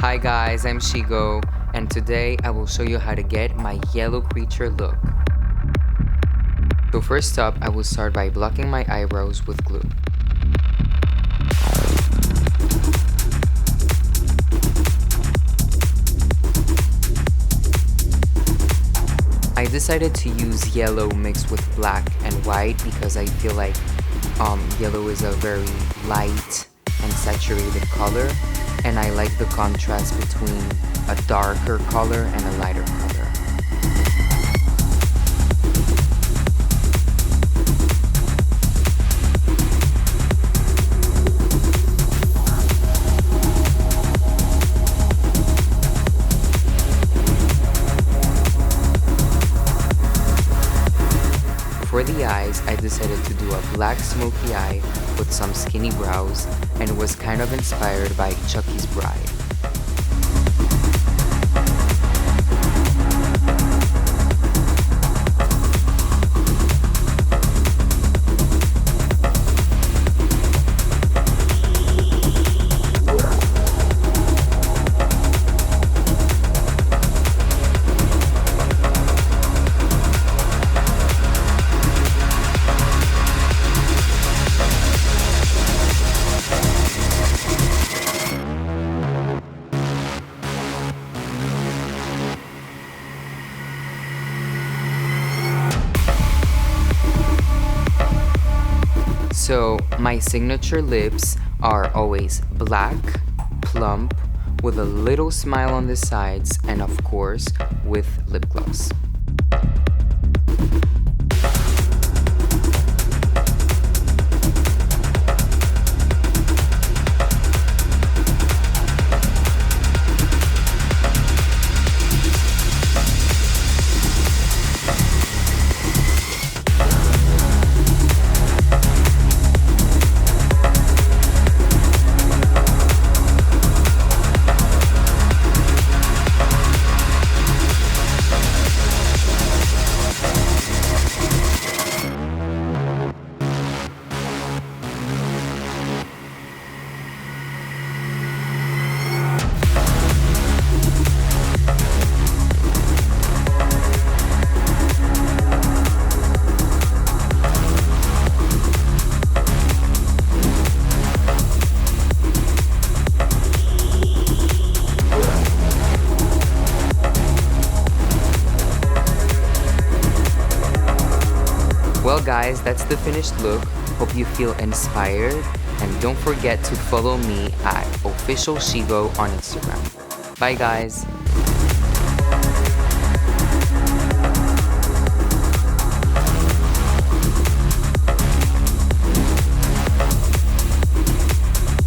Hi guys, I'm Shigo, and today I will show you how to get my yellow creature look. So first up, I will start by blocking my eyebrows with glue. I decided to use yellow mixed with black and white because I feel like yellow is a very light and saturated color, and I like the contrast between a darker color and a lighter color. For the eyes, I decided to do a black smoky eye with some skinny brows, and it was kind of inspired by Chucky's Bride. So my signature lips are always black, plump, with a little smile on the sides, and of course with lip gloss. Well guys, that's the finished look. Hope you feel inspired, and don't forget to follow me at official Shigo on Instagram. Bye guys!